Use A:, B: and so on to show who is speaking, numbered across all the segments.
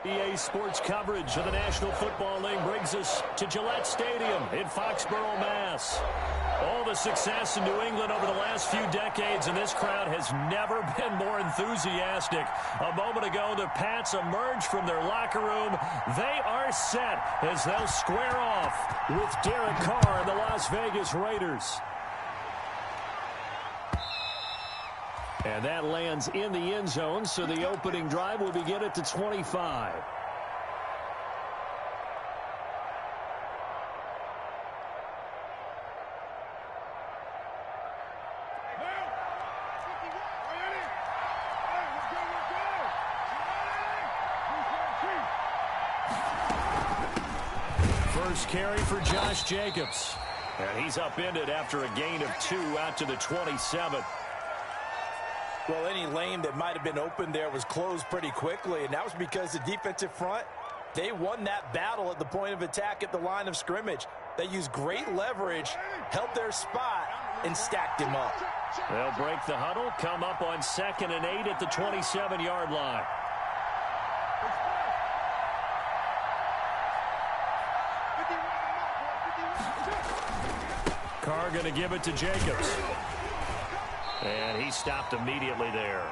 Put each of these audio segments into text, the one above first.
A: EA Sports coverage of the National Football League brings us to Gillette Stadium in Foxborough, Mass. All the success in New England over the last few decades, and this crowd has never been more enthusiastic. A moment ago, the Pats emerged from their locker room. They are set as they'll square off with Derek Carr and the Las Vegas Raiders. And that lands in the end zone, so the opening drive will begin at the 25. First carry for Josh Jacobs. And he's upended after a gain of 2 out to the 27.
B: Well, any lane that might have been open there was closed pretty quickly, and that was because the defensive front, they won that battle at the point of attack at the line of scrimmage. They used great leverage, held their spot, and stacked him up.
A: They'll break the huddle, come up on 2nd and 8 at the 27-yard line. Carr going to give it to Jacobs. And he stopped immediately there.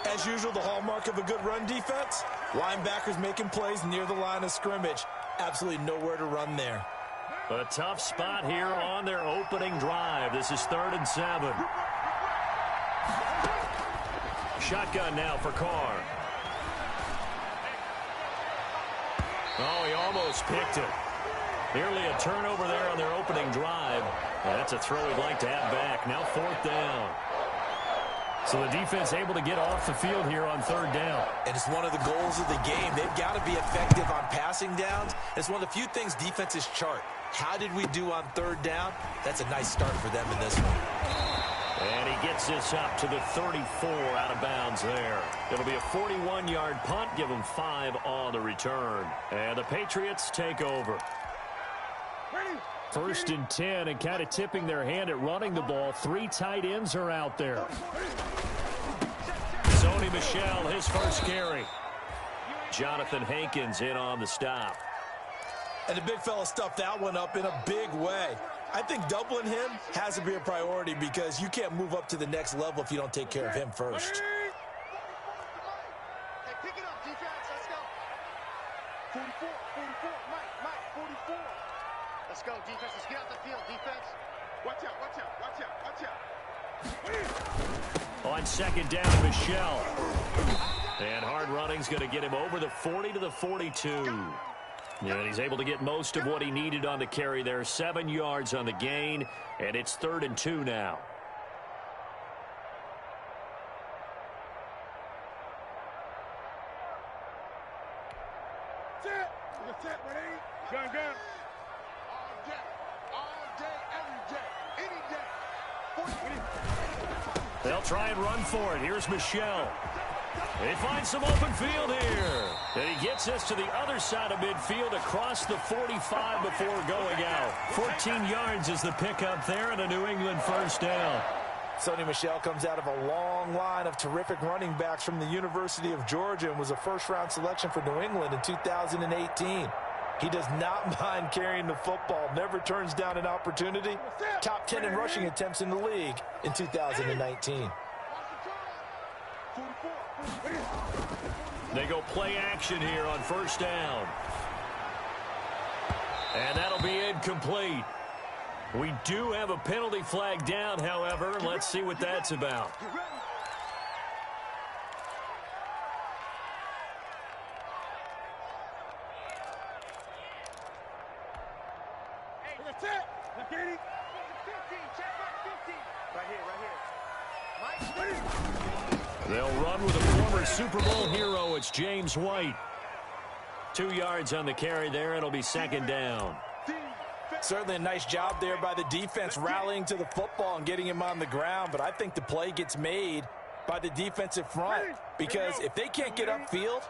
B: As usual, the hallmark of a good run defense, linebackers making plays near the line of scrimmage. Absolutely nowhere to run there.
A: A tough spot here on their opening drive. This is 3rd and 7. Shotgun now for Carr. Oh, he almost picked it. Nearly a turnover there on their opening drive. And that's a throw he'd like to have back. Now 4th down. So the defense able to get off the field here on 3rd down.
B: And it's one of the goals of the game. They've got to be effective on passing downs. It's one of the few things defenses chart. How did we do on 3rd down? That's a nice start for them in this one.
A: And he gets this up to the 34 out of bounds there. It'll be a 41-yard punt. Give them 5 on the return. And the Patriots take over. 1st and 10, and kind of tipping their hand at running the ball. 3 tight ends are out there. Sony Michel, his first carry. Jonathan Hankins in on the stop.
B: And the big fella stuffed that one up in a big way. I think doubling him has to be a priority because you can't move up to the next level if you don't take care of him first.
C: Hey, pick it up, defense. Let's go. 44, 44, Mike, 44. Let's go, defense. Let's get out the field, defense. Watch out, watch out, watch out, watch out.
A: On 2nd down, Michel. And hard running's going to get him over the 40 to the 42. And he's able to get most of what he needed on the carry there. 7 yards on the gain, and it's 3rd and 2 now.
C: Gun. All day, every day, any day.
A: They'll try and run for it. Here's Michel. They find some open field here. And he gets us to the other side of midfield across the 45 before going out. 14 yards is the pickup there and a New England 1st down.
B: Sony Michel comes out of a long line of terrific running backs from the University of Georgia and was a first-round selection for New England in 2018. He does not mind carrying the football, never turns down an opportunity. Top 10 in rushing attempts in the league in 2019.
A: They go play action here on 1st down. And that'll be incomplete. We do have a penalty flag down, however. Let's see what that's about. They'll run with a former Super Bowl hero. It's James White. 2 yards on the carry there. It'll be 2nd down.
B: Certainly a nice job there by the defense rallying to the football and getting him on the ground. But I think the play gets made by the defensive front because if they can't get upfield,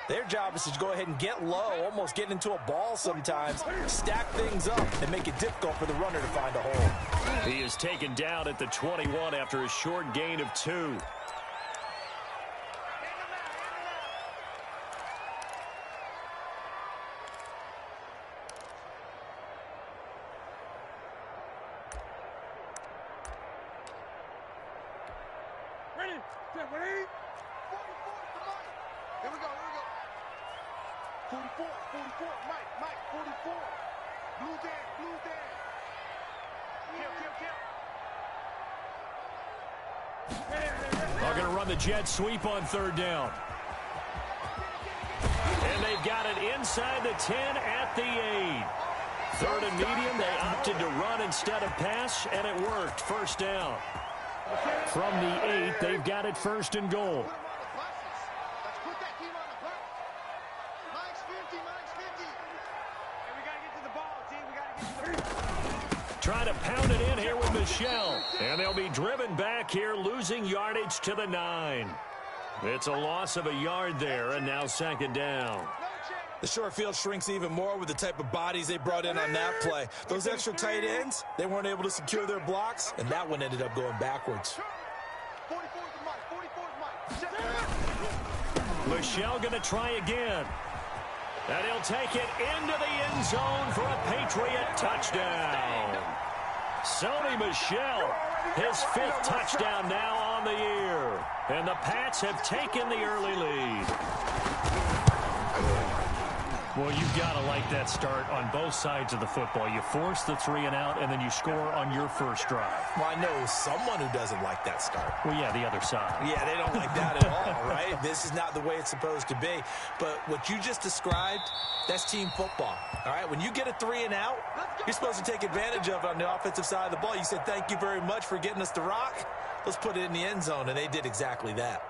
B: their job is to go ahead and get low, almost get into a ball sometimes, stack things up, and make it difficult for the runner to find a hole.
A: He is taken down at the 21 after a short gain of 2.
C: Here we go. 44, Mike, 44. Blue Dan. Kill.
A: They're going to run the jet sweep on third down. And they've got it inside the 10 at the 8. Third and medium, they opted to run instead of pass, and it worked. First down. From the 8, they've got it first and goal.
C: Let's put that team on the bus. Mike's 50. And we got to get to the ball, team. We got to get to the ball.
A: Trying to pound it in here with Michel. And they'll be driven back here, losing yardage to the 9. It's a loss of a yard there, and now second down.
B: The short field shrinks even more with the type of bodies they brought in on that play. Those extra tight ends, they weren't able to secure their blocks, and that one ended up going backwards.
C: 44's Mike.
A: Michel going to try again. And he'll take it into the end zone for a Patriot touchdown. Sony Michel, his 5th touchdown now on the year. And the Pats have taken the early lead. Well, you've got to like that start on both sides of the football. You force the 3 and out, and then you score on your first drive.
B: Well, I know someone who doesn't like that start.
A: Well, yeah, the other side.
B: Yeah, they don't like that at all, right? This is not the way it's supposed to be. But what you just described, that's team football, all right? When you get a 3 and out, you're supposed to take advantage of it on the offensive side of the ball. You said, thank you very much for getting us the rock. Let's put it in the end zone, and they did exactly that.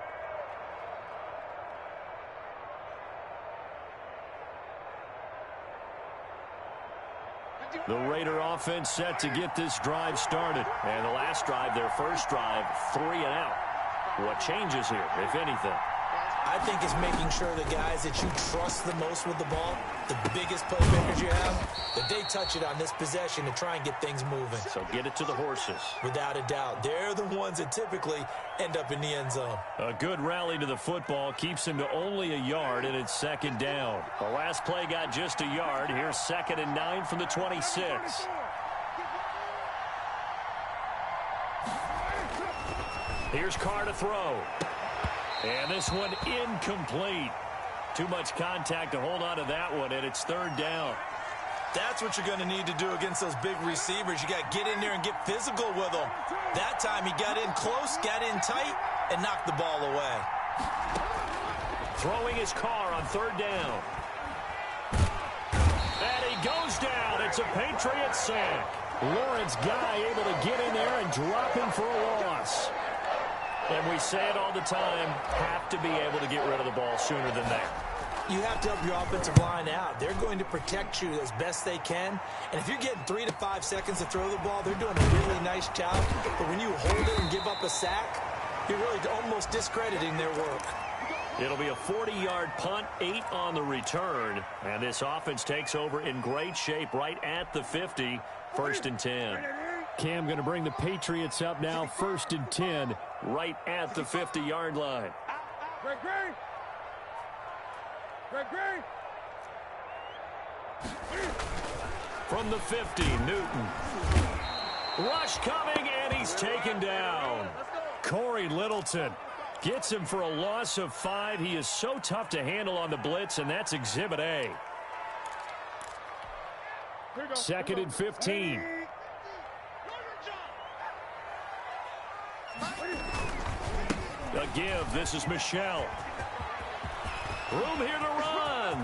A: The Raider offense set to get this drive started. And the last drive, their first drive, 3 and out. What changes here, if anything?
B: I think it's making sure the guys that you trust the most with the ball, the biggest playmakers you have, that they touch it on this possession to try and get things moving.
A: So get it to the horses.
B: Without a doubt. They're the ones that typically end up in the end zone.
A: A good rally to the football keeps him to only a yard, and it's second down. The last play got just a yard. Here's 2nd and 9 from the 26. Here's Carr to throw. And this one incomplete. Too much contact to hold on to that one, and it's third down.
B: That's what you're going to need to do against those big receivers. You got to get in there and get physical with them. That time he got in close, got in tight, and knocked the ball away.
A: Throwing his Carr on third down. And he goes down. It's a Patriot sack. Lawrence Guy able to get in there and drop him for a loss. And we say it all the time, have to be able to get rid of the ball sooner than that.
B: You have to help your offensive line out. They're going to protect you as best they can. And if you're getting 3 to 5 seconds to throw the ball, they're doing a really nice job. But when you hold it and give up a sack, you're really almost discrediting their work.
A: It'll be a 40-yard punt, 8 on the return. And this offense takes over in great shape right at the 50, 1st and 10. Cam going to bring the Patriots up now, 1st and 10, right at the 50-yard line.
C: Greg.
A: From the 50, Newton. Rush coming, and he's taken down. Corey Littleton gets him for a loss of 5. He is so tough to handle on the blitz, and that's Exhibit A. 2nd and 15. A give. This is Michel. Room here to run.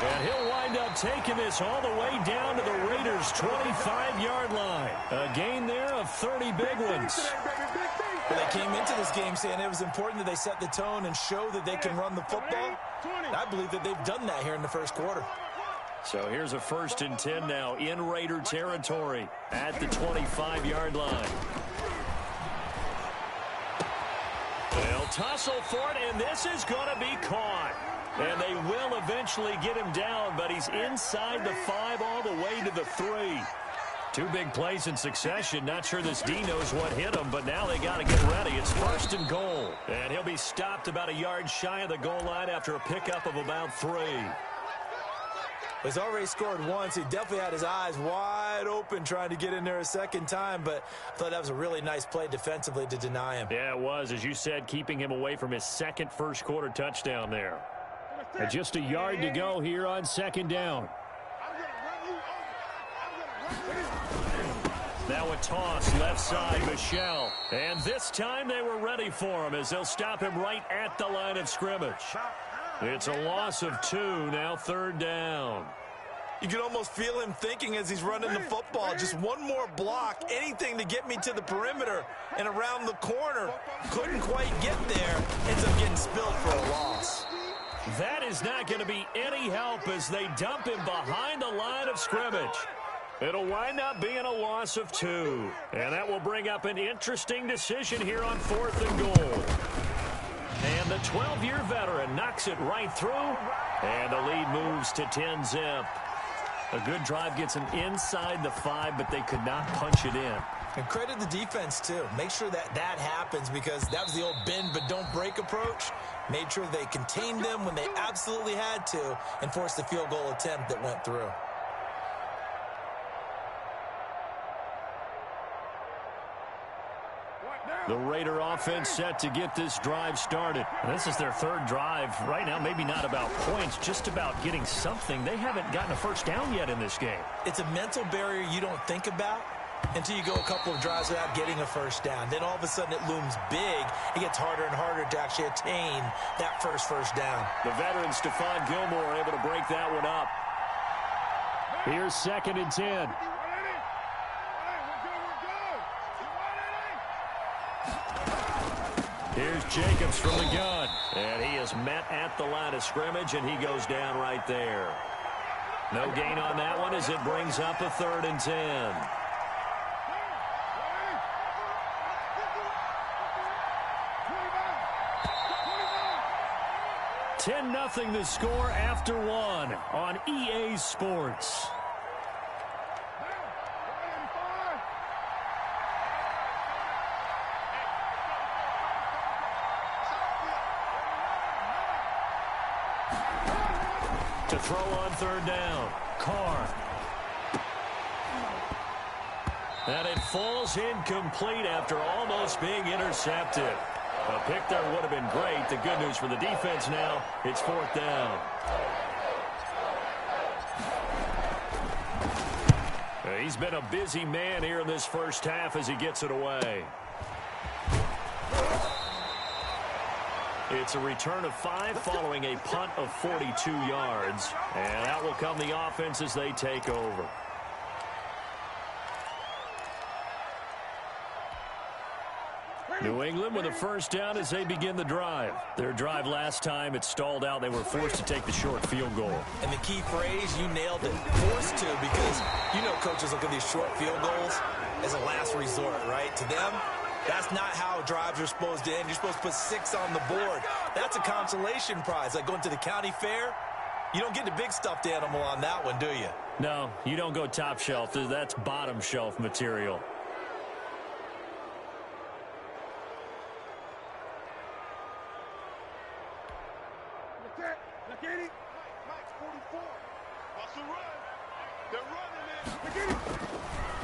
A: And he'll wind up taking this all the way down to the Raiders' 25-yard line. A gain there of 30 big ones.
B: Well, they came into this game saying it was important that they set the tone and show that they can run the football. And I believe that they've done that here in the first quarter.
A: So here's a 1st and 10 now in Raider territory at the 25-yard line. They'll tussle for it, and this is going to be caught. And they will eventually get him down, but he's inside the 5 all the way to the 3. 2 big plays in succession. Not sure this D knows what hit him, but now they got to get ready. It's 1st and goal. And he'll be stopped about a yard shy of the goal line after a pickup of about 3.
B: He's already scored once. He definitely had his eyes wide open trying to get in there a second time, but I thought that was a really nice play defensively to deny him.
A: Yeah, it was, as you said, keeping him away from his second first-quarter touchdown there. And just a yard to go here on second down. Now a toss, left side, Michel. And this time they were ready for him as they'll stop him right at the line of scrimmage. It's a loss of 2, now third down.
B: You can almost feel him thinking as he's running the football. Just one more block, anything to get me to the perimeter and around the corner. Couldn't quite get there. Ends up getting spilled for a loss.
A: That is not going to be any help as they dump him behind the line of scrimmage. It'll wind up being a loss of 2. And that will bring up an interesting decision here on 4th and goal. And the 12-year veteran knocks it right through. And the lead moves to 10-zip. A good drive gets them inside the 5, but they could not punch it in.
B: And credit the defense, too. Make sure that happens because that was the old bend but don't break approach. Made sure they contained them when they absolutely had to and forced the field goal attempt that went through.
A: The Raider offense set to get this drive started. And this is their third drive. Right now, maybe not about points, just about getting something. They haven't gotten a first down yet in this game.
B: It's a mental barrier you don't think about until you go a couple of drives without getting a first down. Then all of a sudden it looms big. It gets harder and harder to actually attain that first down.
A: The veteran Stephon Gilmore able to break that one up. Here's 2nd and 10. Here's Jacobs from the gun. And he is met at the line of scrimmage, and he goes down right there. No gain on that one as it brings up a 3rd and 10. 10-0 the score after 1 on EA Sports. To throw on 3rd down, Carr. And it falls incomplete after almost being intercepted. A pick there would have been great. The good news for the defense now, it's 4th down. He's been a busy man here in this first half as he gets it away. It's a return of 5 following a punt of 42 yards. And out will come the offense as they take over. New England with a first down as they begin the drive. Their drive last time, it stalled out. They were forced to take the short field goal.
B: And the key phrase, you nailed it, forced to, because you know coaches look at these short field goals as a last resort, right? To them, that's not how drives are supposed to end. You're supposed to put 6 on the board. That's a consolation prize. Like going to the county fair, you don't get the big stuffed animal on that one, do you?
A: No, you don't go top shelf. That's bottom shelf material.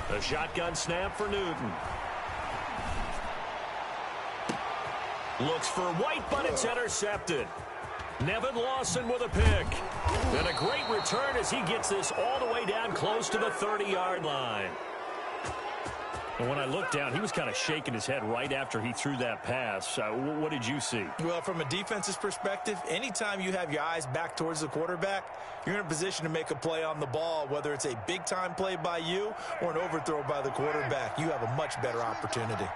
A: A shotgun snap for Newton. Looks for White, but it's intercepted. Nevin Lawson with a pick. And a great return as he gets this all the way down close to the 30-yard line. And when I looked down, he was kind of shaking his head right after he threw that pass. What did you see?
B: Well, from a defense's perspective, anytime you have your eyes back towards the quarterback, you're in a position to make a play on the ball, whether it's a big-time play by you or an overthrow by the quarterback. You have a much better opportunity.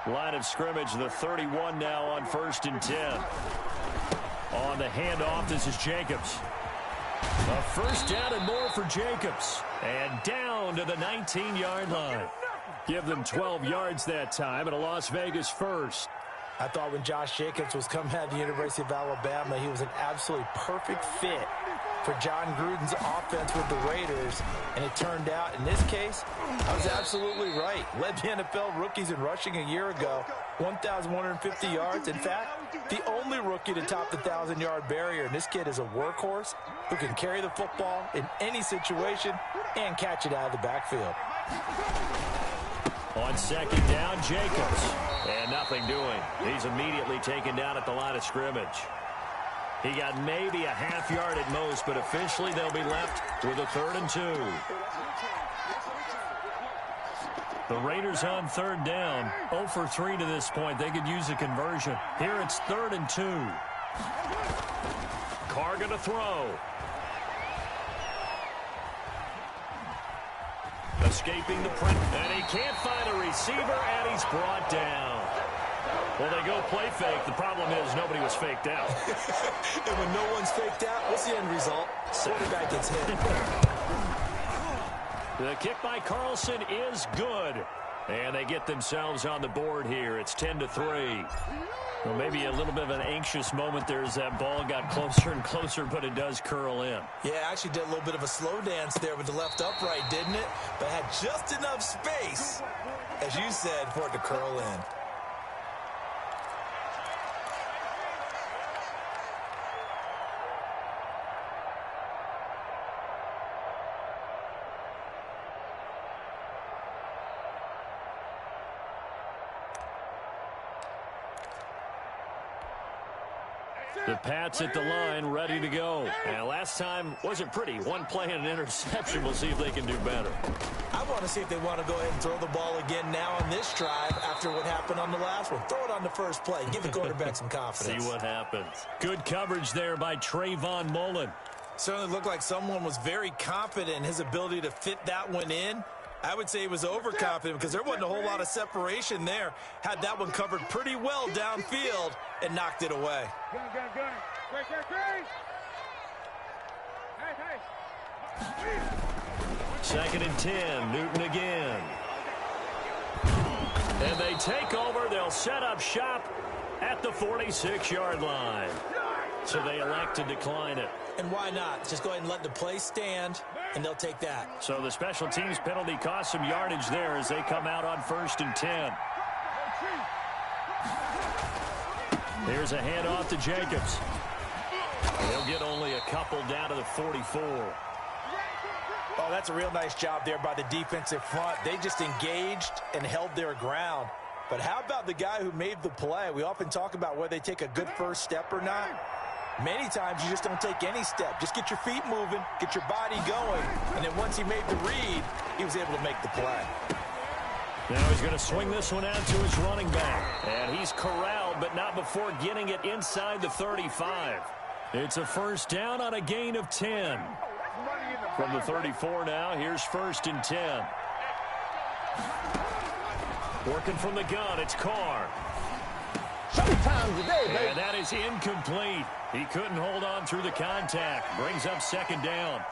A: Line of scrimmage, the 31 now on 1st and 10. On the handoff, this is Jacobs. A first down and more for Jacobs. And down to the 19-yard line. Give them 12 yards that time and a Las Vegas first.
B: I thought when Josh Jacobs was coming out of the University of Alabama, he was an absolutely perfect fit for John Gruden's offense with the Raiders. And it turned out, in this case, I was absolutely right. Led the NFL rookies in rushing a year ago. 1,150 yards. In fact, the only rookie to top the 1,000-yard barrier. And this kid is a workhorse who can carry the football in any situation and catch it out of the backfield.
A: On second down, Jacobs. And nothing doing. He's immediately taken down at the line of scrimmage. He got maybe a half yard at most, but officially they'll be left with a 3rd and 2. The Raiders on 3rd down. 0 for 3 to this point. They could use a conversion. Here it's 3rd and 2. Carr going to throw. Escaping the pressure. And he can't find a receiver, and he's brought down. Well, they go play fake. The problem is nobody was faked out.
B: And when no one's faked out, what's the end result? Quarterback gets hit.
A: The kick by Carlson is good. And they get themselves on the board here. It's 10-3. Well, maybe a little bit of an anxious moment there as that ball got closer and closer, but it does curl in.
B: Yeah, actually did a little bit of a slow dance there with the left upright, didn't it? But had just enough space, as you said, for it to curl in.
A: The Pats at the line, ready to go. And last time wasn't pretty. One play and an interception. We'll see if they can do better.
B: I want to see if they want to go ahead and throw the ball again now on this drive after what happened on the last one. Throw it on the first play. Give the quarterback some confidence.
A: See what happens. Good coverage there by Trayvon Mullen.
B: Certainly looked like someone was very confident in his ability to fit that one in. I would say he was overconfident because there wasn't a whole lot of separation there. Had that one covered pretty well downfield and knocked it away.
A: Second and 10, Newton again. And they take over. They'll set up shop at the 46-yard line. So they elect to decline it.
B: And why not? Just go ahead and let the play stand, and they'll take that.
A: So the special teams penalty cost some yardage there as they come out on 1st and 10. Here's a handoff to Jacobs. They'll get only a couple down to the 44.
B: Oh, that's a real nice job there by the defensive front. They just engaged and held their ground. But how about the guy who made the play? We often talk about whether they take a good first step or not. Many times you just don't take any step. Just get your feet moving, get your body going, and then once he made the read, he was able to make the play.
A: Now he's going to swing this one out to his running back. And he's corralled, but not before getting it inside the 35. It's a 1st down on a gain of 10. From the 34 now, here's 1st and 10. Working from the gun, it's Carr.
C: Showtime today, baby.
A: And that is incomplete. He couldn't hold on through the contact. Brings up 2nd down.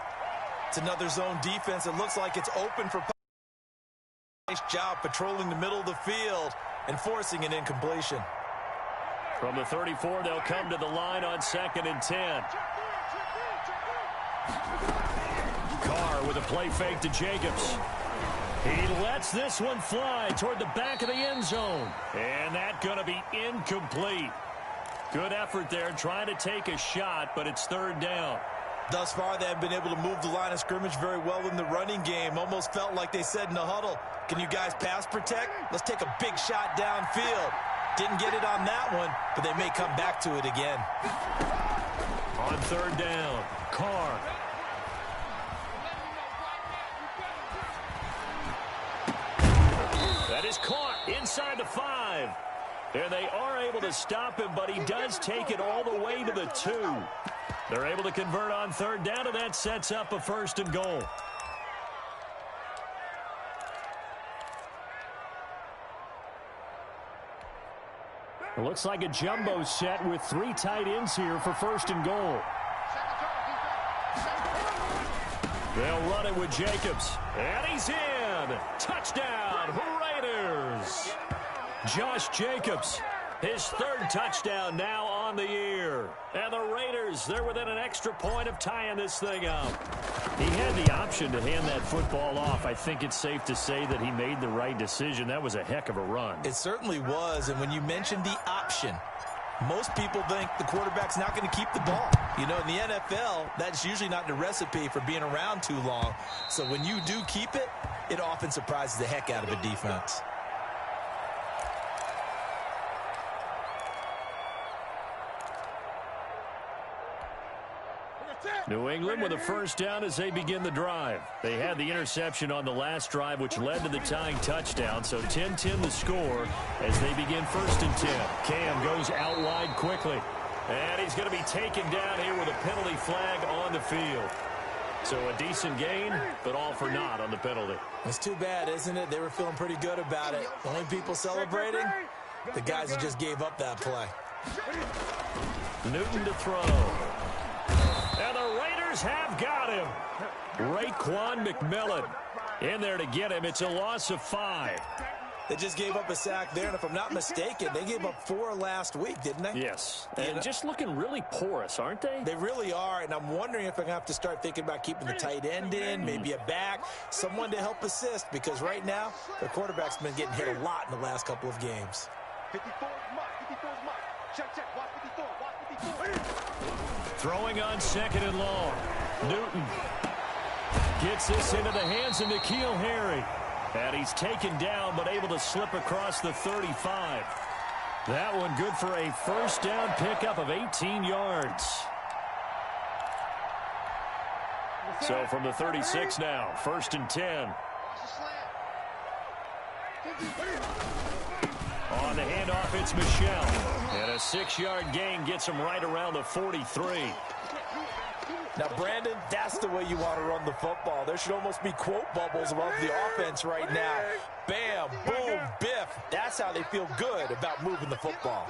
B: It's another zone defense. It looks like it's open for. Nice job patrolling the middle of the field and forcing an incompletion.
A: From the 34, they'll come to the line on 2nd and 10. Carr with a play fake to Jacobs. He lets this one fly toward the back of the end zone. And that's going to be incomplete. Good effort there trying to take a shot, but it's 3rd down.
B: Thus far, they have been able to move the line of scrimmage very well in the running game. Almost felt like they said in the huddle, can you guys pass protect? Let's take a big shot downfield. Didn't get it on that one, but they may come back to it again.
A: On 3rd down, Carr. That is caught inside the 5. And they are able to stop him, but he does take it all the way to the 2. They're able to convert on 3rd down, and that sets up a 1st and goal. It looks like a jumbo set with 3 tight ends here for 1st and goal. They'll run it with Jacobs. And he's in. Touchdown, Raiders. Josh Jacobs, his 3rd touchdown now on on the year. And the Raiders, they're within an extra point of tying this thing up. He had the option to hand that football off. I think it's safe to say that he made the right decision. That was a heck of a run.
B: It certainly was, and when you mentioned the option, most people think the quarterback's not going to keep the ball. You know, in the NFL, that's usually not the recipe for being around too long. So when you do keep it, it often surprises the heck out of a defense.
A: New England with a first down as they begin the drive. They had the interception on the last drive, which led to the tying touchdown. So 10-10 the score as they begin 1st and 10. Cam goes out wide quickly. And he's going to be taken down here with a penalty flag on the field. So a decent gain, but all for naught on the penalty.
B: It's too bad, isn't it? They were feeling pretty good about it. The only people celebrating, the guys who just gave up that play.
A: Newton to throw. And the Raiders have got him. Raekwon McMillan in there to get him. It's a loss of 5.
B: They just gave up a sack there, and if I'm not mistaken, they gave up 4 last week, didn't they?
A: Yes, and just looking really porous, aren't they?
B: They really are, and I'm wondering if I'm going to have to start thinking about keeping the tight end in, maybe a back, someone to help assist, because right now, their quarterback's been getting hit a lot in the last couple of games.
C: 54 is Mike. 54 is Mike. Check. Watch 54. Watch 54.
A: Throwing on 2nd and long. Newton gets this into the hands of N'Keal Harry. And he's taken down, but able to slip across the 35. That one good for a first down pickup of 18 yards. So from the 36 now, 1st and 10. On the handoff, it's Michel. And a 6-yard gain gets him right around the 43.
B: Now, Brandon, that's the way you want to run the football. There should almost be quote bubbles above the offense right now. Bam, boom, biff. That's how they feel good about moving the football.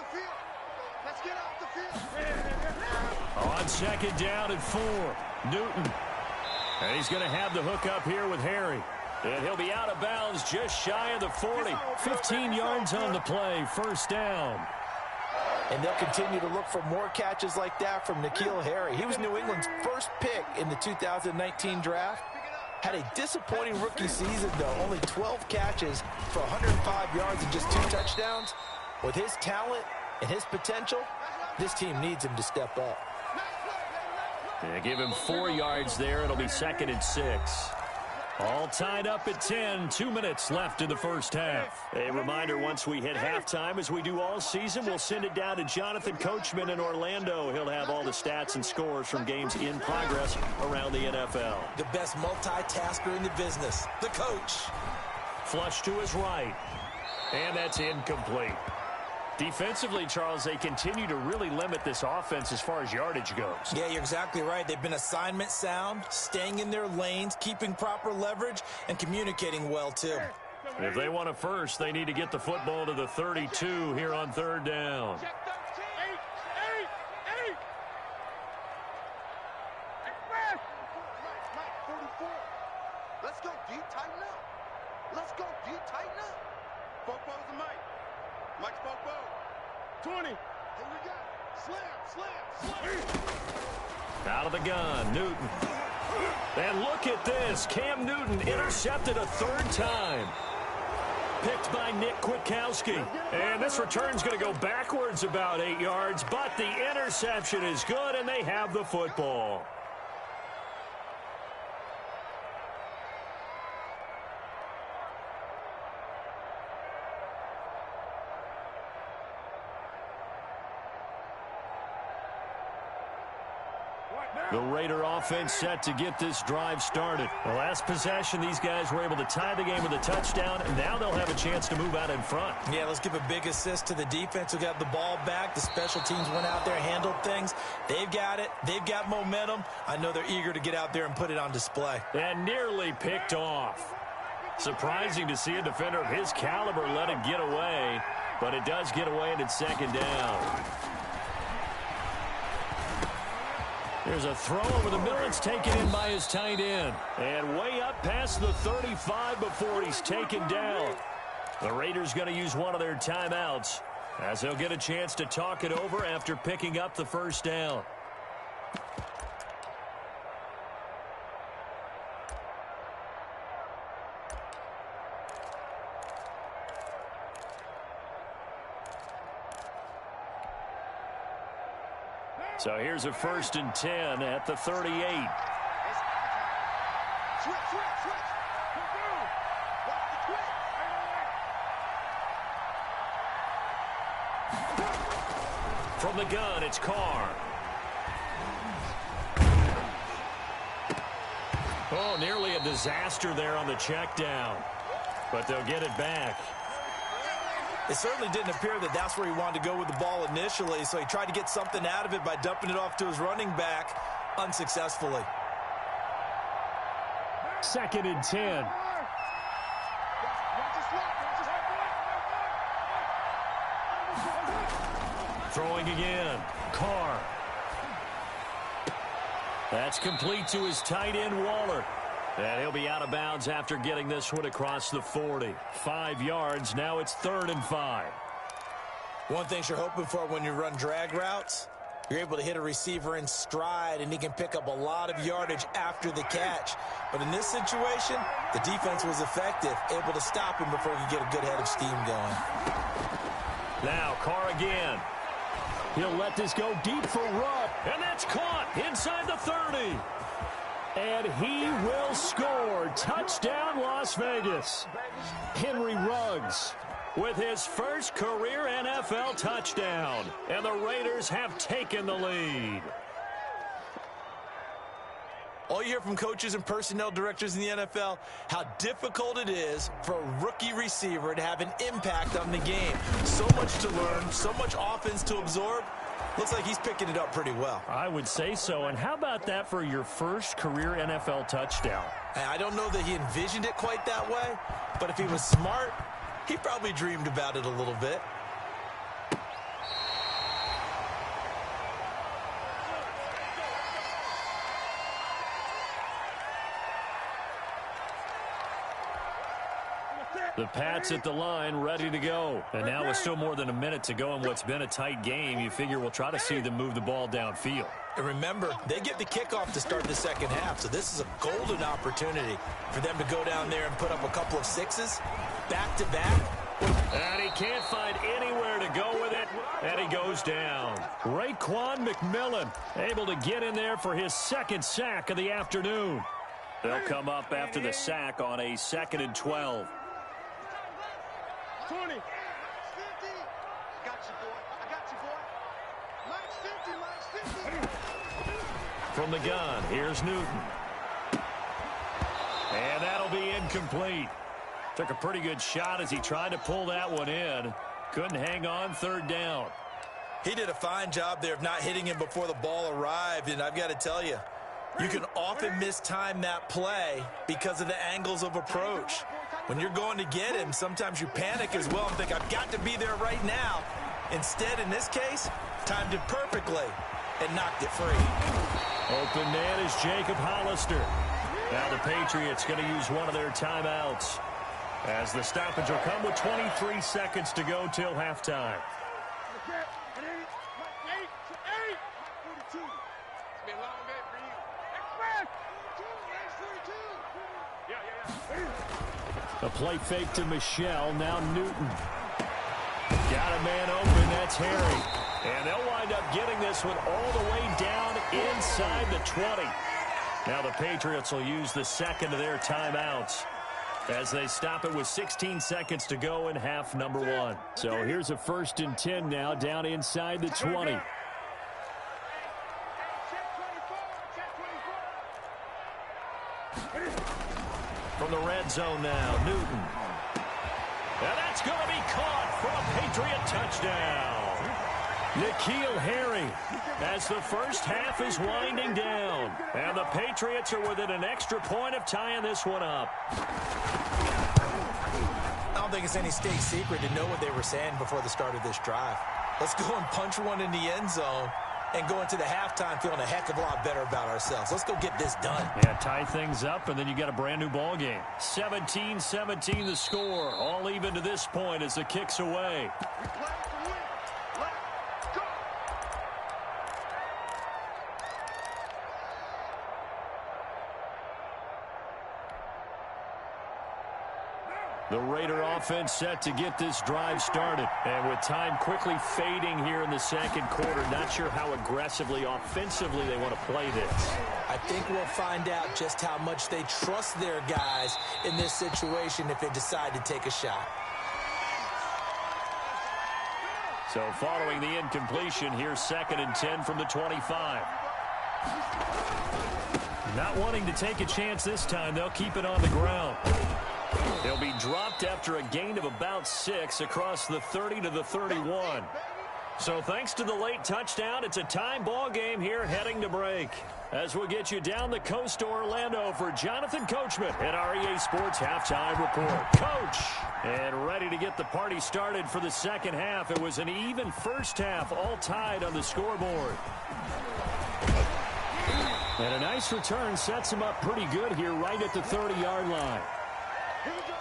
C: Let's get off the field.
A: On 2nd down and 4, Newton. And he's going to have the hook up here with Harry. And he'll be out of bounds just shy of the 40. 15 yards on the play, 1st down.
B: And they'll continue to look for more catches like that from N'Keal Harry. He was New England's first pick in the 2019 draft. Had a disappointing rookie season, though. Only 12 catches for 105 yards and just 2 touchdowns. With his talent and his potential, this team needs him to step up.
A: Yeah, give him 4 yards there. It'll be 2nd and 6. All tied up at 10, 2 minutes left in the first half. A reminder, once we hit halftime, as we do all season, we'll send it down to Jonathan Coachman in Orlando. He'll have all the stats and scores from games in progress around the NFL.
B: The best multitasker in the business, the coach.
A: Flush to his right, and that's incomplete. Defensively, Charles, they continue to really limit this offense as far as yardage goes.
B: Yeah, you're exactly right. They've been assignment sound, staying in their lanes, keeping proper leverage, and communicating well, too.
A: If they want a first, they need to get the football to the 32 here on 3rd down.
C: Check 13. 8. Mike, 44. Let's go deep, tighten up. Football's the Mike. Mike's Bobo. 20. Here we go. Slam.
A: Out of the gun, Newton. And look at this. Cam Newton intercepted a 3rd time. Picked by Nick Kwiatkowski. And this return's going to go backwards about 8 yards, but the interception is good, and they have the football. The Raider offense set to get this drive started. The last possession, these guys were able to tie the game with a touchdown, and now they'll have a chance to move out in front.
B: Yeah, let's give a big assist to the defense who got the ball back. The special teams went out there, handled things. They've got it. They've got momentum. I know they're eager to get out there and put it on display.
A: And nearly picked off. Surprising to see a defender of his caliber let it get away, but it does get away, and it's 2nd down. There's a throw over the middle. It's taken in by his tight end. And way up past the 35 before he's taken down. The Raiders going to use one of their timeouts as he'll get a chance to talk it over after picking up the first down. So here's a 1st and 10 at the 38.
C: Switch. Watch the twitch.
A: From the gun, it's Carr. Oh, nearly a disaster there on the check down. But they'll get it back.
B: It certainly didn't appear that that's where he wanted to go with the ball initially, so he tried to get something out of it by dumping it off to his running back unsuccessfully.
A: 2nd and 10. Throwing again. Carr. That's complete to his tight end, Waller. And he'll be out of bounds after getting this one across the 40. 5 yards. Now it's 3rd and 5.
B: One thing you're hoping for when you run drag routes, you're able to hit a receiver in stride, and he can pick up a lot of yardage after the catch. But in this situation, the defense was effective, able to stop him before he could get a good head of steam going.
A: Now Carr again. He'll let this go deep for Rupp. And that's caught inside the 30. And he will score. Touchdown, Las Vegas. Henry Ruggs with his first career NFL touchdown. And the Raiders have taken the lead.
B: All you hear from coaches and personnel directors in the NFL, how difficult it is for a rookie receiver to have an impact on the game. So much to learn, so much offense to absorb. Looks like he's picking it up pretty well.
A: I would say so. And how about that for your first career NFL touchdown?
B: I don't know that he envisioned it quite that way, but if he was smart, he probably dreamed about it a little bit.
A: The Pats at the line, ready to go. And now with still more than a minute to go in what's been a tight game, you figure we'll try to see them move the ball downfield.
B: And remember, they get the kickoff to start the second half, so this is a golden opportunity for them to go down there and put up a couple of sixes back-to-back.
A: And he can't find anywhere to go with it, and he goes down. Raekwon McMillan able to get in there for his 2nd sack of the afternoon. They'll come up after the sack on a 2nd and 12.
C: 20. Got you, boy. I got you, boy. Mike's 50.
A: From the gun, here's Newton. And that'll be incomplete. Took a pretty good shot as he tried to pull that one in. Couldn't hang on, 3rd down.
B: He did a fine job there of not hitting him before the ball arrived, and I've got to tell you, you can often mistime that play because of the angles of approach. When you're going to get him, sometimes you panic as well and think, I've got to be there right now. Instead, in this case, timed it perfectly and knocked it free.
A: Open man is Jacob Hollister. Now the Patriots going to use one of their timeouts, as the stoppage will come with 23 seconds to go till halftime. A play fake to Michelle. Now Newton. Got a man open. That's Harry. And they'll wind up getting this one all the way down inside the 20. Now the Patriots will use the 2nd of their timeouts as they stop it with 16 seconds to go in half number 1. So here's a 1st and 10 now down inside the 20. From the red zone now, Newton. And that's going to be caught for a Patriot touchdown. N'Keal Harry as the first half is winding down. And the Patriots are within an extra point of tying this one up.
B: I don't think it's any state secret to know what they were saying before the start of this drive. Let's go and punch one in the end zone and go into the halftime feeling a heck of a lot better about ourselves. Let's go get this done.
A: Yeah, tie things up, and then you got a brand new ball game. 17-17 the score. All even to this point as the kick's away.
C: We play to win. Let's go.
A: The Raider offense set to get this drive started. And with time quickly fading here in the second quarter, not sure how aggressively, offensively they want to play this.
B: I think we'll find out just how much they trust their guys in this situation if they decide to take a shot.
A: So following the incompletion, here's 2nd and 10 from the 25. Not wanting to take a chance this time, they'll keep it on the ground. They'll be dropped after a gain of about 6 across the 30 to the 31. So thanks to the late touchdown, it's a time ball game here heading to break. As we'll get you down the coast to Orlando for Jonathan Coachman at our EA Sports Halftime Report. Coach! And ready to get the party started for the second half. It was an even first half, all tied on the scoreboard. And a nice return sets him up pretty good here right at the 30-yard line.
C: Here we go.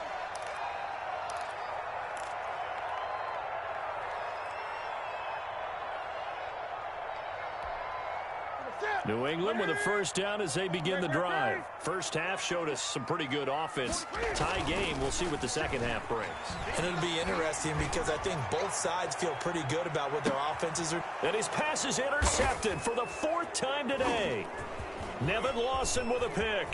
A: New England with a first down as they begin the drive. First half showed us some pretty good offense. Tie game, we'll see what the second half brings.
B: And it'll be interesting because I think both sides feel pretty good about what their offenses are.
A: And his pass is intercepted for the 4th time today. Nevin Lawson with a pick.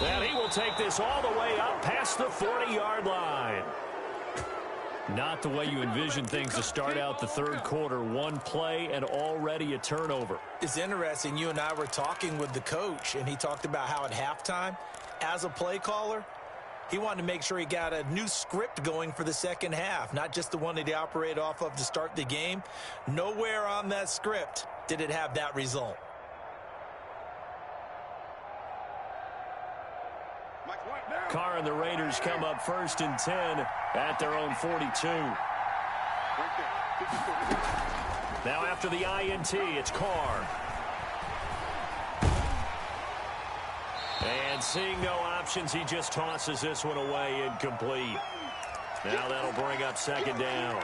A: And he will take this all the way up past the 40-yard line. Not the way you envision things to start out the third quarter. One play and already a turnover.
B: It's interesting. You and I were talking with the coach, and he talked about how at halftime, as a play caller, he wanted to make sure he got a new script going for the second half, not just the one that he operated off of to start the game. Nowhere on that script did it have that result.
A: Carr and the Raiders come up 1st and 10 at their own 42. Now after the INT, it's Carr. And seeing no options, he just tosses this one away, incomplete. Now that'll bring up 2nd down.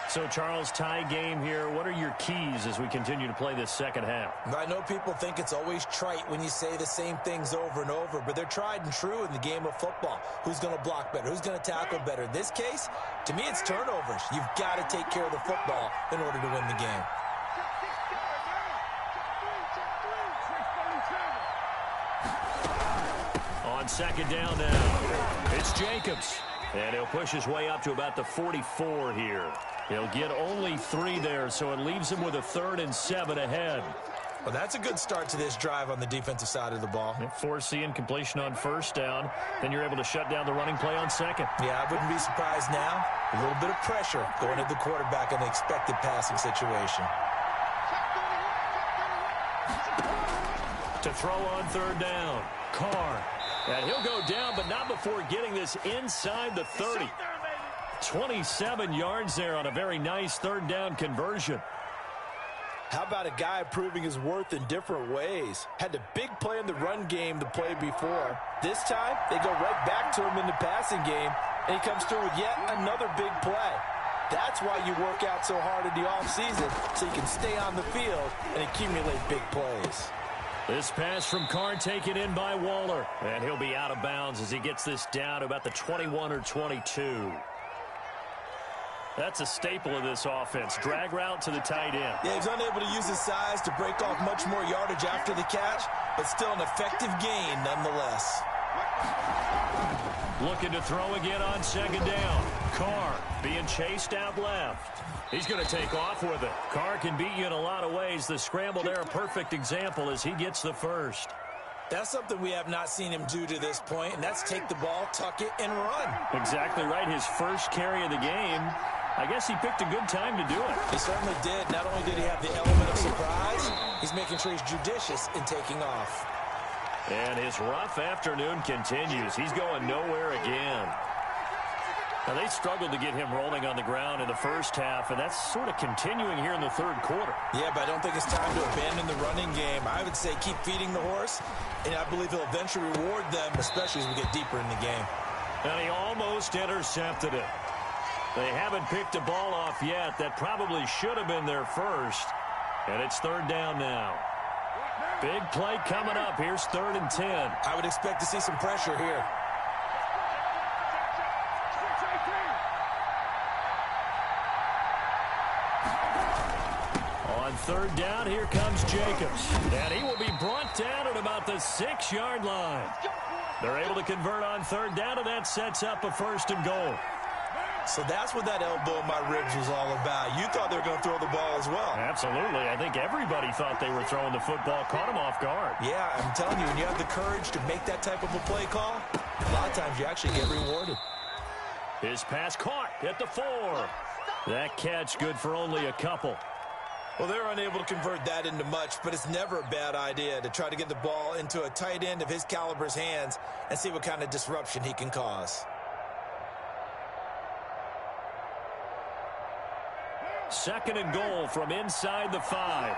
A: So, Charles, tie game here. What are your keys as we continue to play this second half?
B: I know people think it's always trite when you say the same things over and over, but they're tried and true in the game of football. Who's going to block better? Who's going to tackle better? In this case, to me, it's turnovers. You've got to take care of the football in order to win the game.
A: On 2nd down now, it's Jacobs. And he'll push his way up to about the 44 here. He'll get only 3 there, so it leaves him with a 3rd and 7 ahead.
B: Well, that's a good start to this drive on the defensive side of the ball.
A: Force the incompletion on 1st down. Then you're able to shut down the running play on 2nd.
B: Yeah, I wouldn't be surprised now. A little bit of pressure going at the quarterback in the expected passing situation.
A: To throw on 3rd down, Carr. And he'll go down, but not before getting this inside the 30. 27 yards there on a very nice 3rd down conversion.
B: How about a guy proving his worth in different ways? Had the big play in the run game the play before. This time, they go right back to him in the passing game, and he comes through with yet another big play. That's why you work out so hard in the offseason, so you can stay on the field and accumulate big plays.
A: This pass from Carr taken in by Waller. And he'll be out of bounds as he gets this down to about the 21 or 22. That's a staple of this offense. Drag route to the tight end.
B: Yeah, he's unable to use his size to break off much more yardage after the catch, but still an effective gain nonetheless.
A: Looking to throw again on 2nd down. Carr being chased out left. He's going to take off with it. Carr can beat you in a lot of ways. The scramble there, a perfect example as he gets the first.
B: That's something we have not seen him do to this point, and that's take the ball, tuck it, and run.
A: Exactly right. His first carry of the game. I guess he picked a good time to do it.
B: He certainly did. Not only did he have the element of surprise, he's making sure he's judicious in taking off.
A: And his rough afternoon continues. He's going nowhere again. Now, they struggled to get him rolling on the ground in the first half, and that's sort of continuing here in the third quarter.
B: Yeah, but I don't think it's time to abandon the running game. I would say keep feeding the horse, and I believe he'll eventually reward them, especially as we get deeper in the game.
A: And he almost intercepted it. They haven't picked a ball off yet. That probably should have been their first. And it's third down now. Big play coming up. Here's 3rd and 10.
B: I would expect to see some pressure here.
A: On 3rd down, here comes Jacobs. And he will be brought down at about the 6-yard line. They're able to convert on 3rd down, and that sets up a 1st and goal.
B: So that's what that elbow in my ribs was all about. You thought they were going to throw the ball as well.
A: Absolutely. I think everybody thought they were throwing the football, caught him off guard.
B: Yeah, I'm telling you, when you have the courage to make that type of a play call, a lot of times you actually get rewarded.
A: His pass caught at the 4. That catch good for only a couple.
B: Well, they're unable to convert that into much, but it's never a bad idea to try to get the ball into a tight end of his caliber's hands and see what kind of disruption he can cause.
A: 2nd and goal from inside the 5.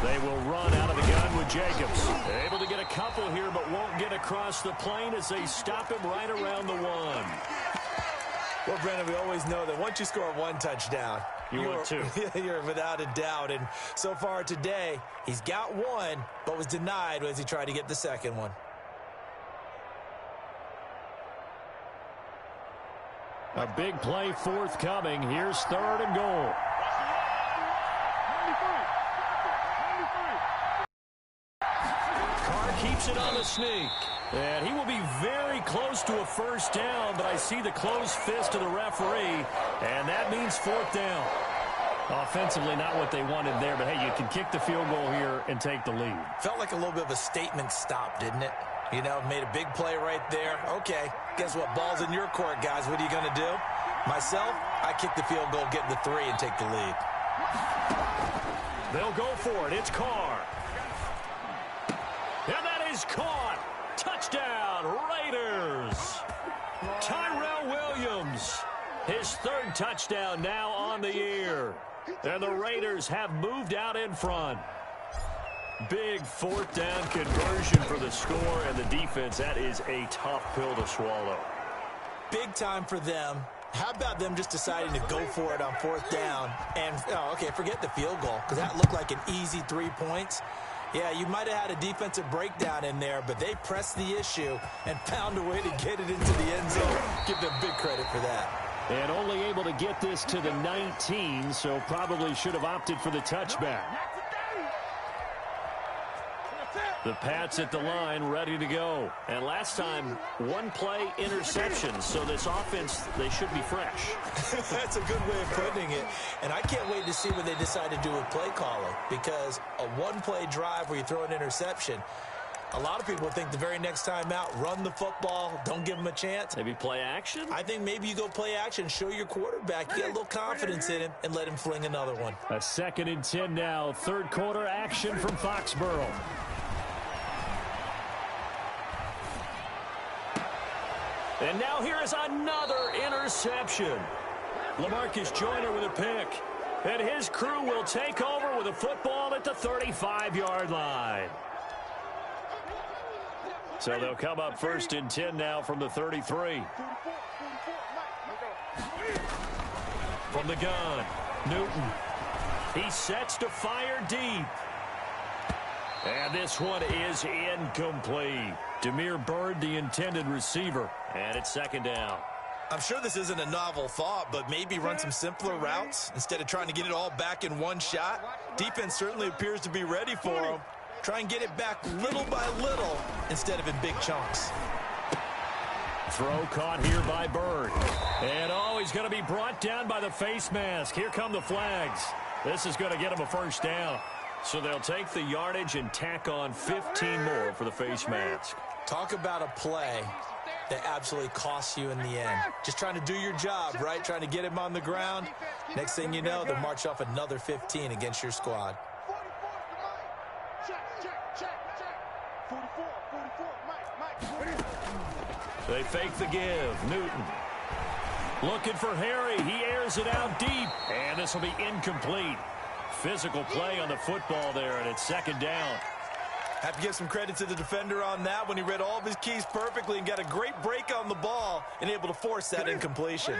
A: They will run out of the gun with Jacobs. They're able to get a couple here, but won't get across the plane as they stop him right around the 1.
B: Well, Brandon, we always know that once you score 1 touchdown,
A: you're 2.
B: You're without a doubt. And so far today, he's got 1, but was denied as he tried to get the 2nd one.
A: A big play forthcoming. Here's 3rd and goal. Carr keeps it on the sneak. And he will be very close to a 1st down, but I see the closed fist of the referee, and that means 4th down. Offensively, not what they wanted there, but hey, you can kick the field goal here and take the lead.
B: Felt like a little bit of a statement stop, didn't it? You know, made a big play right there. Okay, guess what? Ball's in your court, guys. What are you going to do? Myself, I kick the field goal, get the 3, and take the lead.
A: They'll go for it. It's Carr. And that is caught. Touchdown, Raiders. Tyrell Williams. His 3rd touchdown now on the year. And the Raiders have moved out in front. Big 4th down conversion for the score, and the defense, that is a tough pill to swallow.
B: Big time for them. How about them just deciding to go for it on 4th down? And, okay, forget the field goal, because that looked like an easy 3 points. Yeah, you might have had a defensive breakdown in there, but they pressed the issue and found a way to get it into the end zone. Give them big credit for that.
A: And only able to get this to the 19, so probably should have opted for the touchback. The Pats at the line, ready to go. And last time, 1 play interception. So this offense, they should be fresh.
B: That's a good way of putting it. And I can't wait to see what they decide to do with play calling. Because a 1-play drive where you throw an interception, a lot of people think the very next time out, run the football, don't give them a chance.
A: Maybe play action?
B: I think maybe you go play action, show your quarterback, you get a little confidence in him, and let him fling another one.
A: A 2nd and 10 now. 3rd quarter action from Foxborough. And now here is another interception. LaMarcus Joyner with a pick. And his crew will take over with a football at the 35-yard line. So they'll come up 1st and 10 now from the 33. From the gun, Newton. He sets to fire deep. And this one is incomplete. Damiere Byrd, the intended receiver. And it's 2nd down.
B: I'm sure this isn't a novel thought, but maybe run some simpler routes instead of trying to get it all back in one shot. Defense certainly appears to be ready for them. Try and get it back little by little instead of in big chunks.
A: Throw caught here by Byrd. And he's going to be brought down by the face mask. Here come the flags. This is going to get him a 1st down. So they'll take the yardage and tack on 15 more for the face mask.
B: Talk about a play that absolutely costs you in the end. Just trying to do your job, right? Trying to get him on the ground. Next thing you know, they'll march off another 15 against your squad.
C: 44, 44, Mike, 44.
A: They fake the give. Newton looking for Harry. He airs it out deep, and this will be incomplete. Physical play on the football there, and it's second down.
B: Have to give some credit to the defender on that when he read all of his keys perfectly and got a great break on the ball and able to force that incompletion.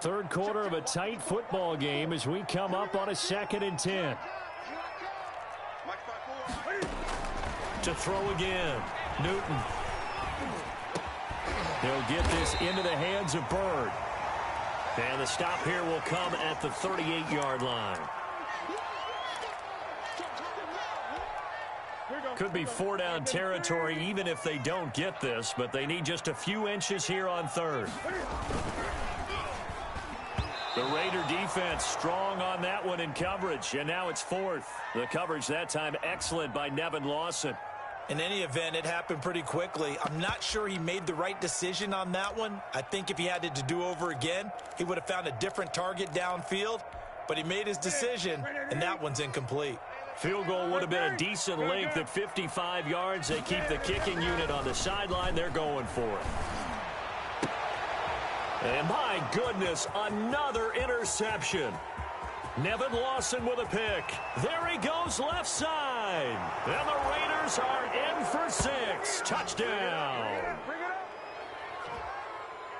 A: Third quarter of a tight football game as we come up on a 2nd and 10. To throw again. Newton. He'll get this into the hands of Byrd. And the stop here will come at the 38-yard line. Could be 4-down territory even if they don't get this, but they need just a few inches here on 3rd. The Raider defense strong on that one in coverage, and now it's 4th. The coverage that time excellent by Nevin Lawson.
B: In any event, it happened pretty quickly. I'm not sure he made the right decision on that one. I think if he had it to do over again, he would have found a different target downfield, but he made his decision, and that one's incomplete.
A: Field goal would have been a decent length at 55 yards. They keep the kicking unit on the sideline. They're going for it. And my goodness, another interception. Nevin Lawson with a pick. There he goes left side. And the Raiders are in for 6. Touchdown.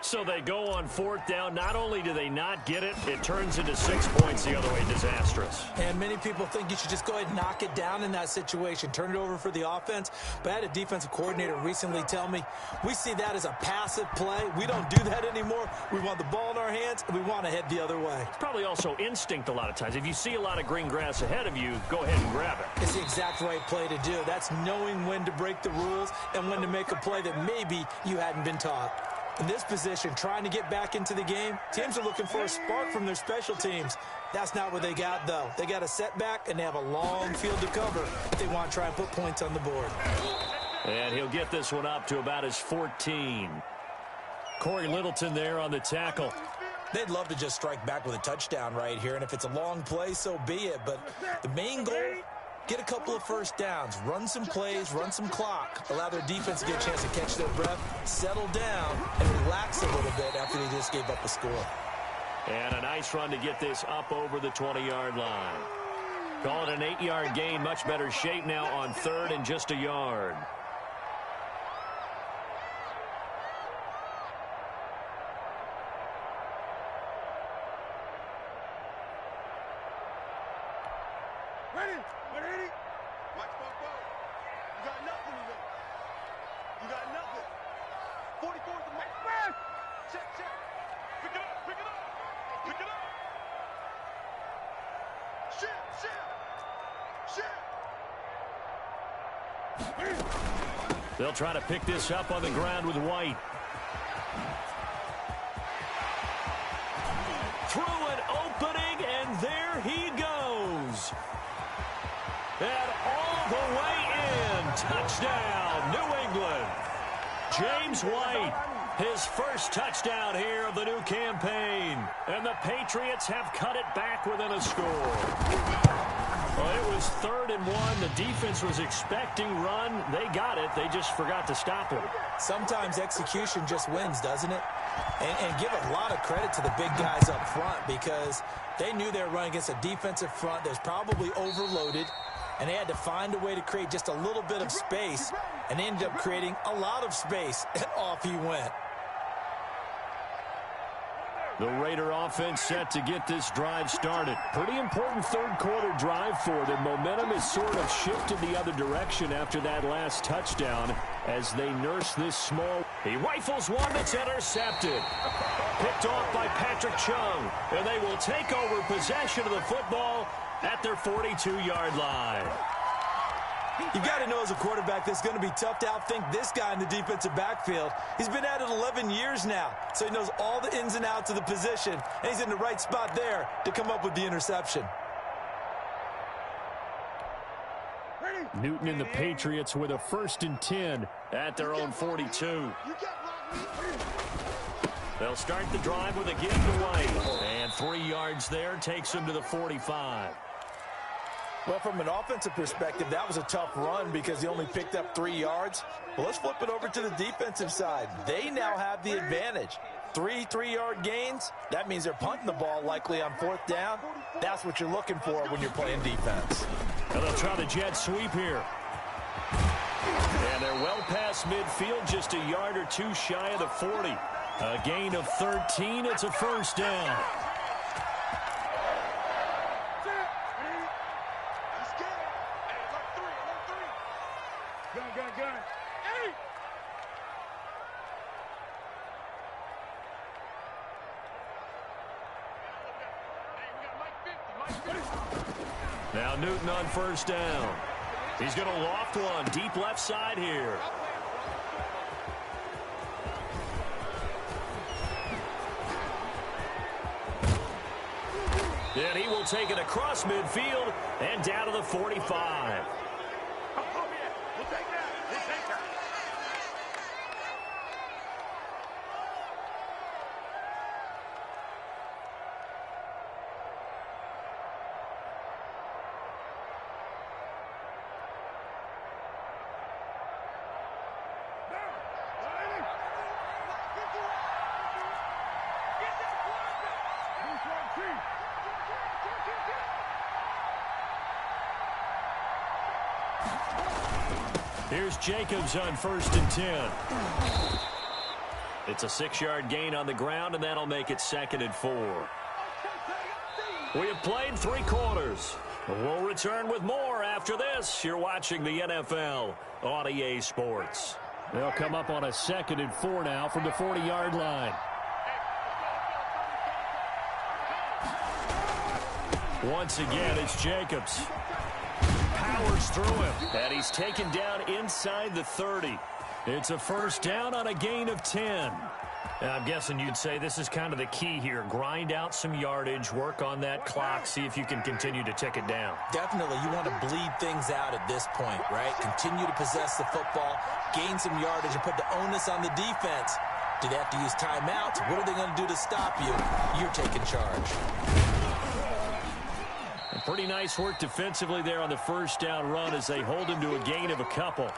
A: So they go on 4th down. Not only do they not get it, it turns into 6 points the other way. Disastrous.
B: And many people think you should just go ahead and knock it down in that situation. Turn it over for the offense. But I had a defensive coordinator recently tell me, we see that as a passive play. We don't do that anymore. We want the ball in our hands, and we want to head the other way.
A: It's probably also instinct a lot of times. If you see a lot of green grass ahead of you, go ahead and grab it.
B: It's the exact right play to do. That's knowing when to break the rules and when to make a play that maybe you hadn't been taught. In this position, trying to get back into the game, teams are looking for a spark from their special teams. That's not what they got, though. They got a setback, and they have a long field to cover if they want to try and put points on the board.
A: And he'll get this one up to about his 14. Corey Littleton there on the tackle.
B: They'd love to just strike back with a touchdown right here, and if it's a long play, so be it. But the main goal, get a couple of first downs, run some plays, run some clock, allow their defense to get a chance to catch their breath, settle down, and relax a little bit after they just gave up a score.
A: And a nice run to get this up over the 20-yard line. Call it an 8-yard gain, much better shape now on 3rd and just a yard. They'll try to pick this up on the ground with White. Through an opening, and there he goes. And all the way in. Touchdown, New England. James White, his first touchdown here of the new campaign. And the Patriots have cut it back within a score. Well, it was 3rd and 1. The defense was expecting run. They got it. They just forgot to stop him.
B: Sometimes execution just wins, doesn't it? And give a lot of credit to the big guys up front because they knew they were running against a defensive front that was probably overloaded, and they had to find a way to create just a little bit of space, and they ended up creating a lot of space, and off he went.
A: The Raider offense set to get this drive started. Pretty important third quarter drive for them. Momentum has sort of shifted the other direction after that last touchdown as they nurse this small. He rifles one that's intercepted. Picked off by Patrick Chung. And they will take over possession of the football at their 42-yard line.
B: You've got to know as a quarterback that's going to be tough to outthink this guy in the defensive backfield. He's been at it 11 years now, so he knows all the ins and outs of the position, and he's in the right spot there to come up with the interception.
A: Newton and the Patriots with a 1st and 10 at their own 42. They'll start the drive with a give to White, and 3 yards there takes him to the 45.
B: Well, from an offensive perspective, that was a tough run because he only picked up 3 yards. Well, let's flip it over to the defensive side. They now have the advantage. 3 3-yard gains, that means they're punting the ball likely on 4th down. That's what you're looking for when you're playing defense.
A: And they'll try the jet sweep here. And they're well past midfield, just a yard or 2 shy of the 40. A gain of 13, it's a first down. Now Newton on first down. He's going to loft one deep left side here. And he will take it across midfield and down to the 45. Here's Jacobs on 1st and 10. It's a 6-yard gain on the ground, and that'll make it 2nd and 4. We have played 3 quarters. We'll return with more after this. You're watching the NFL on EA Sports. They'll come up on a 2nd and 4 now from the 40-yard line. Once again, it's Jacobs. Powers through him, and he's taken down inside the 30. It's a first down on a gain of 10. And I'm guessing you'd say this is kind of the key here. Grind out some yardage, work on that clock, see if you can continue to tick it down.
B: Definitely, you want to bleed things out at this point, right? Continue to possess the football, gain some yardage, and put the onus on the defense. Do they have to use timeouts? What are they going to do to stop you? You're taking charge.
A: Pretty nice work defensively there on the first down run as they hold him to a gain of a couple.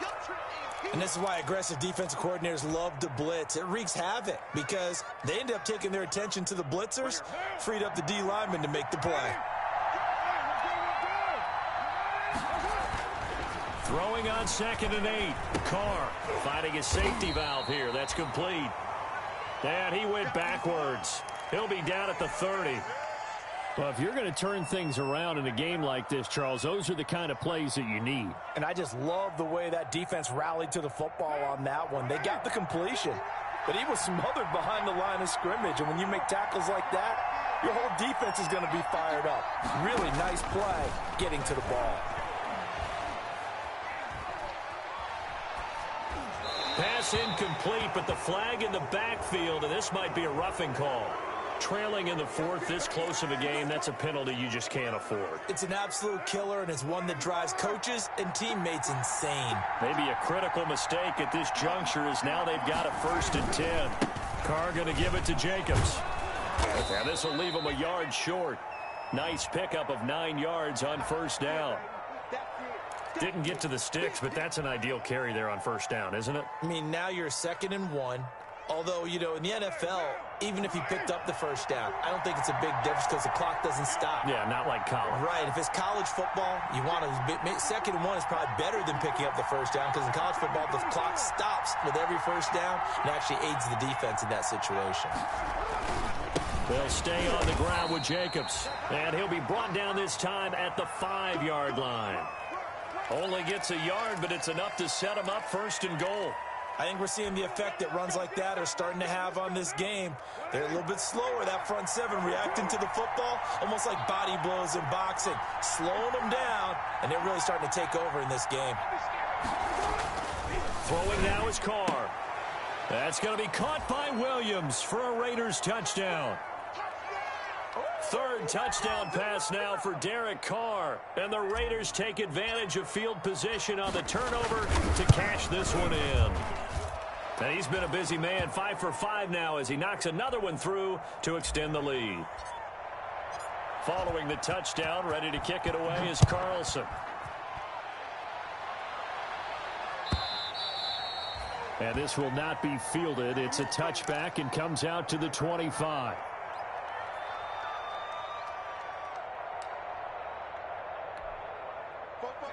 B: And this is why aggressive defensive coordinators love to blitz. It wreaks havoc because they end up taking their attention to the blitzers, freed up the D lineman to make the play.
A: Throwing on 2nd and 8. Carr finding his safety valve here. That's complete. And he went backwards. He'll be down at the 30. Well, if you're going to turn things around in a game like this, Charles, those are the kind of plays that you need.
B: And I just love the way that defense rallied to the football on that one. They got the completion, but he was smothered behind the line of scrimmage. And when you make tackles like that, your whole defense is going to be fired up. Really nice play getting to the ball.
A: Pass incomplete, but the flag in the backfield, and this might be a roughing call. Trailing in the 4th, this close of a game, that's a penalty you just can't afford.
B: It's an absolute killer, and it's one that drives coaches and teammates insane.
A: Maybe a critical mistake at this juncture as now they've got a 1st and 10. Carr going to give it to Jacobs. And this will leave him a yard short. Nice pickup of 9 yards on first down. Didn't get to the sticks, but that's an ideal carry there on first down, isn't it?
B: I mean, now you're 2nd and 1. Although, you know, in the NFL, even if he picked up the first down, I don't think it's a big difference because the clock doesn't stop.
A: Yeah, not like college.
B: Right. If it's college football, you want to 2nd and 1 is probably better than picking up the first down because in college football, the clock stops with every first down and actually aids the defense in that situation.
A: They'll stay on the ground with Jacobs, and he'll be brought down this time at the 5-yard line. Only gets a yard, but it's enough to set him up 1st and goal.
B: I think we're seeing the effect that runs like that are starting to have on this game. They're a little bit slower, that front 7, reacting to the football, almost like body blows in boxing, slowing them down, and they're really starting to take over in this game.
A: Throwing now is Carr. That's going to be caught by Williams for a Raiders touchdown. 3rd touchdown pass now for Derek Carr. And the Raiders take advantage of field position on the turnover to cash this one in. And he's been a busy man, 5 for 5 now as he knocks another one through to extend the lead. Following the touchdown, ready to kick it away is Carlson. And this will not be fielded. It's a touchback and comes out to the 25.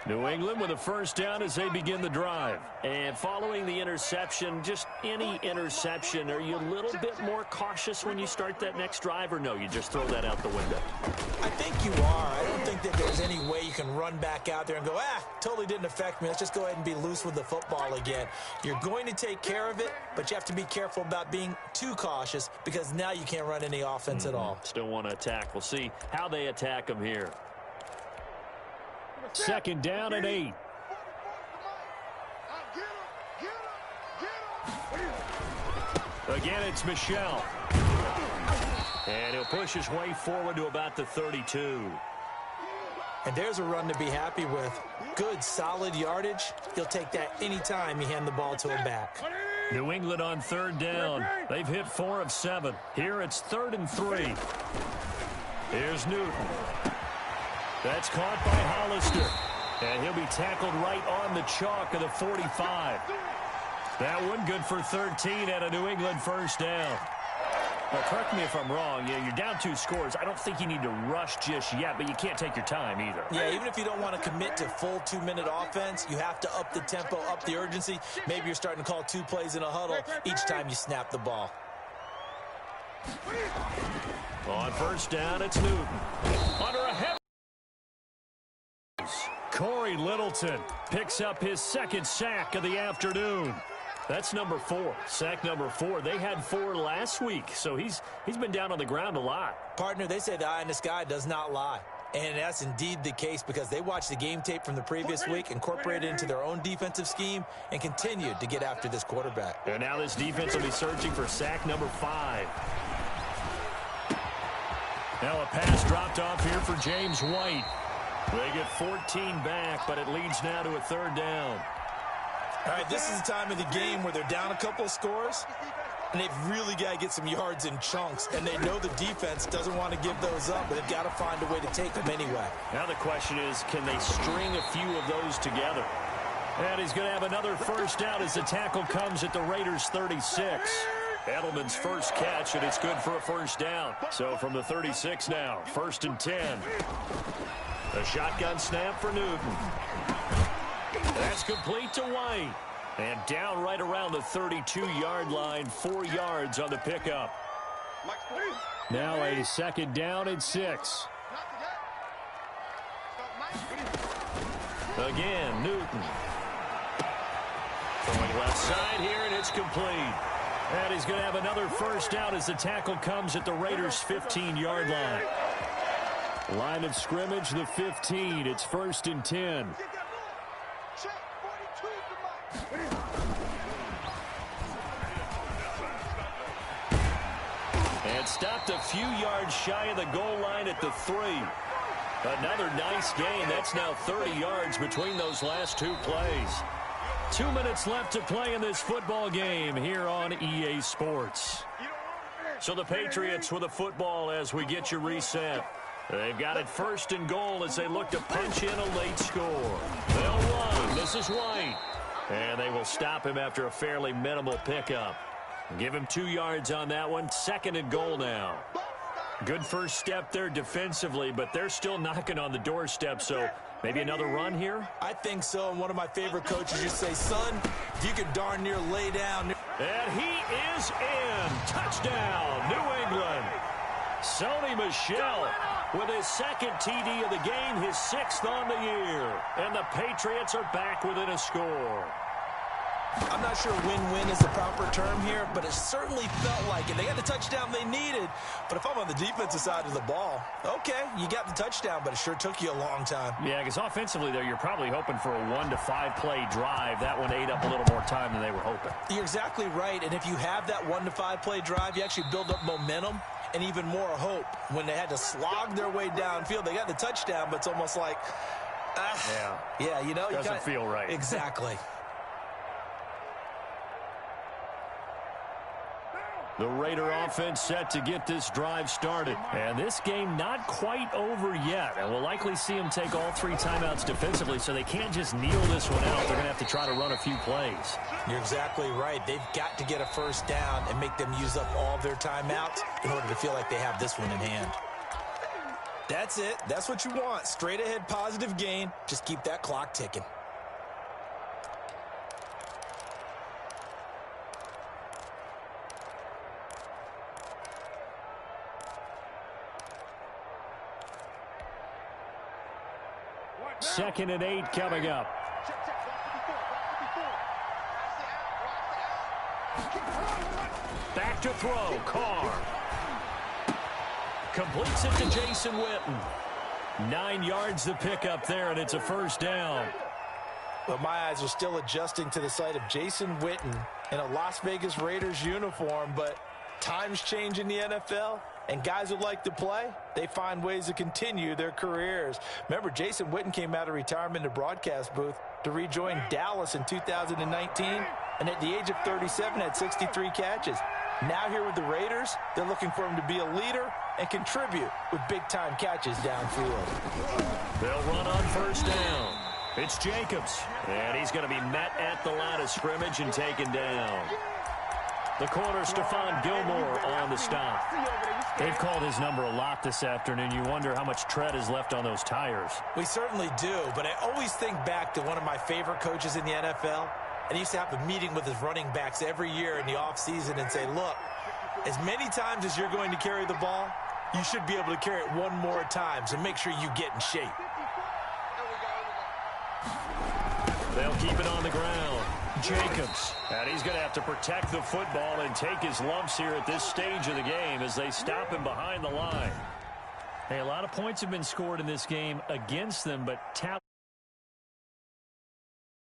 A: New England with a first down as they begin the drive.
D: And following the interception, just any interception, are you a little bit more cautious when you start that next drive, or no, you just throw that out the window?
B: I think you are. I don't think that there's any way you can run back out there and go, totally didn't affect me. Let's just go ahead and be loose with the football again. You're going to take care of it, but you have to be careful about being too cautious because now you can't run any offense at all.
D: Still want to attack. We'll see how they attack them here.
A: Second down and 8. Again, it's Michel. And he'll push his way forward to about the 32.
B: And there's a run to be happy with. Good, solid yardage. He'll take that anytime you hand the ball to him back.
A: New England on third down. They've hit 4 of 7. Here it's 3rd and 3. Here's Newton. That's caught by Hollister. And he'll be tackled right on the chalk of the 45. That one good for 13 and a New England first down. Well, correct me if I'm wrong. Yeah, you're down 2 scores. I don't think you need to rush just yet, but you can't take your time either.
B: Yeah, even if you don't want to commit to full 2-minute offense, you have to up the tempo, up the urgency. Maybe you're starting to call 2 plays in a huddle each time you snap the ball.
A: On first down, it's Newton. Under a heavy. Corey Littleton picks up his 2nd sack of the afternoon. That's number 4. Sack number 4. They had 4 last week, so he's been down on the ground a lot.
B: Partner, they say the eye in the sky does not lie. And that's indeed the case because they watched the game tape from the previous week, incorporated it into their own defensive scheme, and continued to get after this quarterback.
A: And now this defense will be searching for sack number 5. Now a pass dropped off here for James White. They get 14 back, but it leads now to a 3rd down.
B: All right, this is the time of the game where they're down a couple of scores, and they've really got to get some yards in chunks, and they know the defense doesn't want to give those up, but they've got to find a way to take them anyway.
A: Now the question is, can they string a few of those together? And he's going to have another first down as the tackle comes at the Raiders' 36. Edelman's first catch, and it's good for a first down. So from the 36 now, 1st and 10. A shotgun snap for Newton. That's complete to White. And down right around the 32-yard line, 4 yards on the pickup. Now a 2nd down and 6. Again, Newton. Throwing left side here, and it's complete. And he's going to have another first down as the tackle comes at the Raiders' 15-yard line. Line of scrimmage, the 15. It's 1st and 10. And stopped a few yards shy of the goal line at the 3. Another nice gain. That's now 30 yards between those last 2 plays. 2 minutes left to play in this football game here on EA Sports. So the Patriots with a football as we get you reset. They've got it 1st and goal as they look to punch in a late score. They'll run. This is White. And they will stop him after a fairly minimal pickup. Give him 2 yards on that one. 2nd and goal now. Good first step there defensively, but they're still knocking on the doorstep, so maybe another run here?
B: I think so, and one of my favorite coaches just say, son, if you could darn near lay down.
A: And he is in. Touchdown, New England. Sony Michel with his 2nd TD of the game, his 6th on the year. And the Patriots are back within a score.
B: I'm not sure win-win is the proper term here, but it certainly felt like it. They got the touchdown they needed, but if I'm on the defensive side of the ball, okay, you got the touchdown, but it sure took you a long time.
A: Yeah, because offensively, though, you're probably hoping for a 1 to 5 play drive. That one ate up a little more time than they were hoping.
B: You're exactly right, and if you have that 1 to 5 play drive, you actually build up momentum and even more hope. When they had to slog their way downfield, they got the touchdown, but it's almost like, yeah, you know.
A: Doesn't feel right.
B: Exactly.
A: The Raider offense set to get this drive started. And this game not quite over yet. And we'll likely see them take all 3 timeouts defensively, so they can't just kneel this one out. They're going to have to try to run a few plays.
B: You're exactly right. They've got to get a first down and make them use up all of their timeouts in order to feel like they have this one in hand. That's it. That's what you want. Straight ahead positive gain. Just keep that clock ticking.
A: Second and 8 coming up. Back to throw. Carr. Completes it to Jason Witten. 9 yards to pick up there, and it's a first down.
B: But my eyes are still adjusting to the sight of Jason Witten in a Las Vegas Raiders uniform, but times change in the NFL, and guys who like to play, they find ways to continue their careers. Remember, Jason Witten came out of retirement in the broadcast booth to rejoin Dallas in 2019, and at the age of 37 had 63 catches. Now here with the Raiders, they're looking for him to be a leader and contribute with big-time catches downfield.
A: They'll run on first down. It's Jacobs, and he's going to be met at the line of scrimmage and taken down. The corner, Stephon Gilmore, on the stop. They've called his number a lot this afternoon. You wonder how much tread is left on those tires.
B: We certainly do, but I always think back to one of my favorite coaches in the NFL, and he used to have a meeting with his running backs every year in the offseason and say, look, as many times as you're going to carry the ball, you should be able to carry it one more time, so make sure you get in shape.
A: They'll keep it on the ground. Jacobs, and he's going to have to protect the football and take his lumps here at this stage of the game as they stop him behind the line. Hey, a lot of points have been scored in this game against them, but